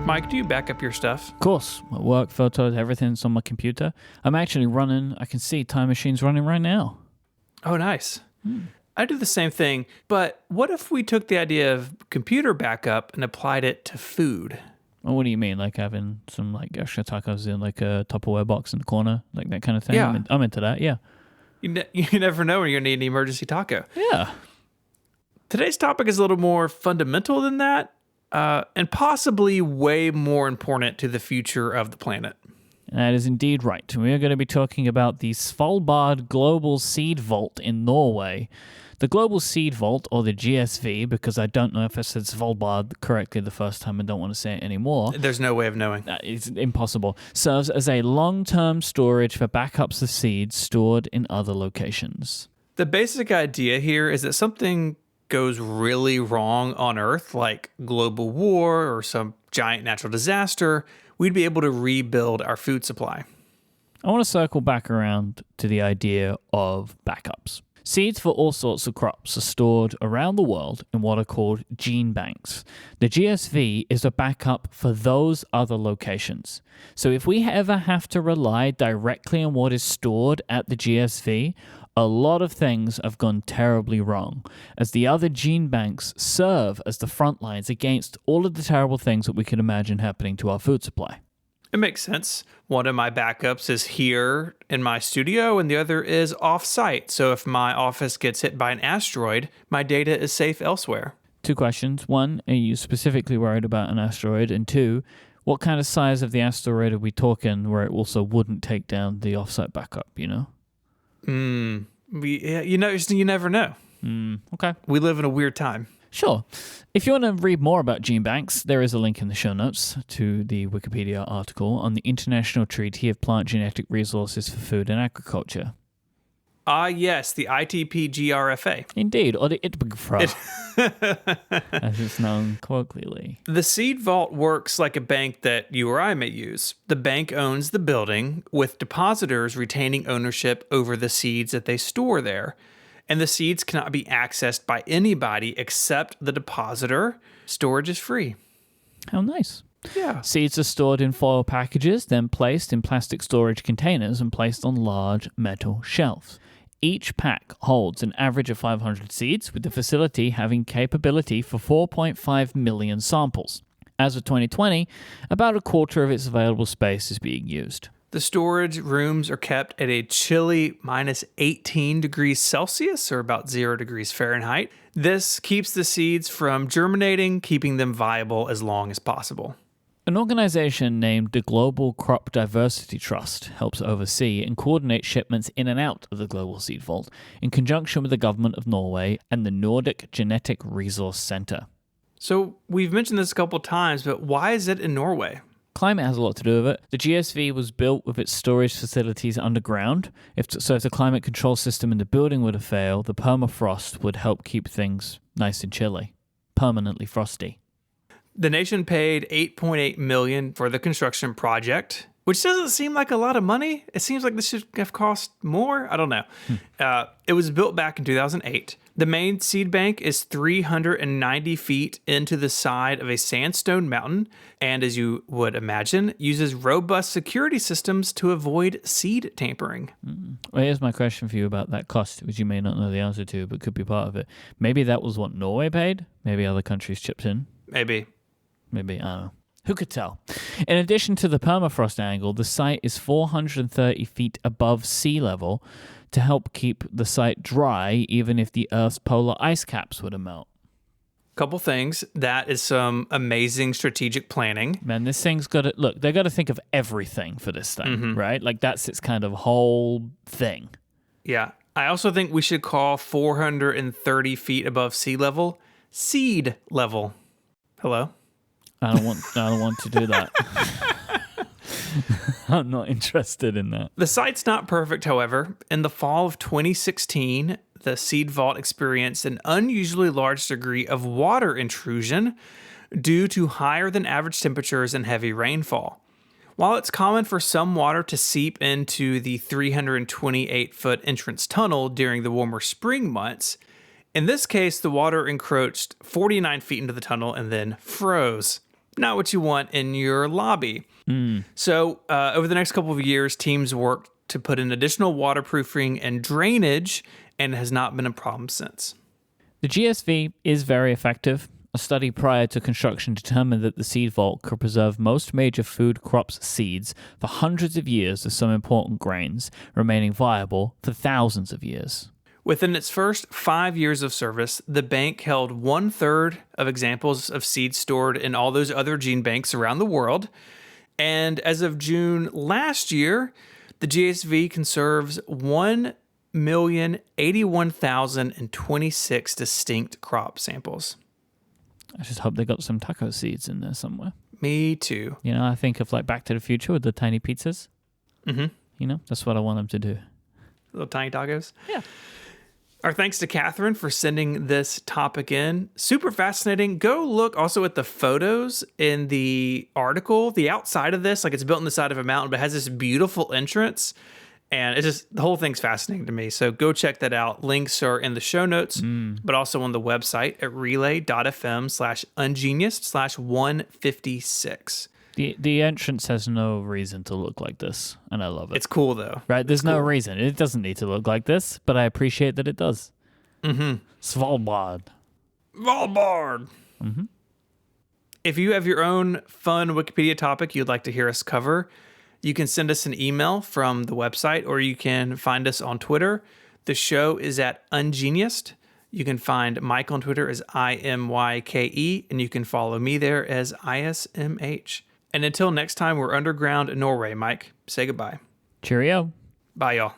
Mike, do you back up your stuff? Of course. My work, photos, everything's on my computer. I'm actually running, I can see Time Machine's running right now. Oh, nice. I do the same thing, but what if we took the idea of computer backup and applied it to food? Well, what do you mean? Like having some like extra tacos in like a Tupperware box in the corner? Like that kind of thing? Yeah. I'm into that, yeah. You never know when you're going to need an emergency taco. Yeah. Today's topic is a little more fundamental than that, and possibly way more important to the future of the planet. That is indeed right. We are going to be talking about the Svalbard Global Seed Vault in Norway. The Global Seed Vault, or the GSV, because I don't know if I said Svalbard correctly the first time and don't want to say it anymore. There's no way of knowing. It's impossible. Serves as a long-term storage for backups of seeds stored in other locations. The basic idea here is that something goes really wrong on Earth, like global war or some giant natural disaster, we'd be able to rebuild our food supply. I want to circle back around to the idea of backups. Seeds for all sorts of crops are stored around the world in what are called gene banks. The GSV is a backup for those other locations. So if we ever have to rely directly on what is stored at the GSV, a lot of things have gone terribly wrong, as the other gene banks serve as the front lines against all of the terrible things that we could imagine happening to our food supply. It makes sense. One of my backups is here in my studio, and the other is off-site. So if my office gets hit by an asteroid, my data is safe elsewhere. Two questions. One, are you specifically worried about an asteroid? And two, what kind of size of the asteroid are we talking where it also wouldn't take down the off-site backup, you know? You never know. Okay. We live in a weird time. Sure. If you want to read more about gene banks, there is a link in the show notes to the Wikipedia article on the International Treaty of Plant Genetic Resources for Food and Agriculture. Yes, the ITPGRFA. Indeed, or the ITPGRFA, as it's known colloquially. The seed vault works like a bank that you or I may use. The bank owns the building, with depositors retaining ownership over the seeds that they store there. And the seeds cannot be accessed by anybody except the depositor. Storage is free. How nice. Yeah. Seeds are stored in foil packages, then placed in plastic storage containers and placed on large metal shelves. Each pack holds an average of 500 seeds, with the facility having capability for 4.5 million samples. As of 2020, about a quarter of its available space is being used. The storage rooms are kept at a chilly minus 18 degrees Celsius, or about 0 degrees Fahrenheit. This keeps the seeds from germinating, keeping them viable as long as possible. An organization named the Global Crop Diversity Trust helps oversee and coordinate shipments in and out of the Global Seed Vault in conjunction with the government of Norway and the Nordic Genetic Resource Center. So we've mentioned this a couple of times, but why is it in Norway? Climate has a lot to do with it. The GSV was built with its storage facilities underground. If the climate control system in the building were to fail, the permafrost would help keep things nice and chilly, permanently frosty. The nation paid $8.8 million for the construction project, which doesn't seem like a lot of money. It seems like this should have cost more. I don't know. It was built back in 2008. The main seed bank is 390 feet into the side of a sandstone mountain, and as you would imagine, uses robust security systems to avoid seed tampering. Well, here's my question for you about that cost, which you may not know the answer to, but could be part of it. Maybe that was what Norway paid? Maybe other countries chipped in? Maybe, I don't know. Who could tell? In addition to the permafrost angle, the site is 430 feet above sea level to help keep the site dry even if the Earth's polar ice caps were to melt. Couple things. That is some amazing strategic planning. Man, this thing's got to... Look, they got to think of everything for this thing, right? Like, that's its kind of whole thing. Yeah. I also think we should call 430 feet above sea level seed level. Hello? I don't want to do that. I'm not interested in that. The site's not perfect, however. In the fall of 2016, the seed vault experienced an unusually large degree of water intrusion due to higher than average temperatures and heavy rainfall. While it's common for some water to seep into the 328-foot entrance tunnel during the warmer spring months, in this case, the water encroached 49 feet into the tunnel and then froze. not what you want in your lobby. So over the next couple of years, teams worked to put in additional waterproofing and drainage, and it has not been a problem since. The GSV is very effective. A study prior to construction determined that the seed vault could preserve most major food crops' seeds for hundreds of years, with some important grains remaining viable for thousands of years. Within its first 5 years of service, the bank held 1/3 of examples of seeds stored in all those other gene banks around the world. And as of June last year, the GSV conserves 1,081,026 distinct crop samples. I just hope they got some taco seeds in there somewhere. Me too. You know, I think of like Back to the Future with the tiny pizzas. Mm-hmm. You know, that's what I want them to do. Little tiny tacos. Yeah. Our thanks to Catherine for sending this topic in. Super fascinating. Go look also at the photos in the article. The outside of this, like it's built on the side of a mountain, but it has this beautiful entrance. And it's just, the whole thing's fascinating to me. So go check that out. Links are in the show notes, but also on the website at relay.fm/ungenius/156. The entrance has no reason to look like this, and I love it. It's cool, though. Right? There's no reason. It doesn't need to look like this, but I appreciate that it does. Mm-hmm. Svalbard. Mm-hmm. If you have your own fun Wikipedia topic you'd like to hear us cover, you can send us an email from the website, or you can find us on Twitter. The show is at Ungeniused. You can find Mike on Twitter as IMYKE, and you can follow me there as ISMH. And until next time, we're underground in Norway. Mike, say goodbye. Cheerio. Bye, y'all.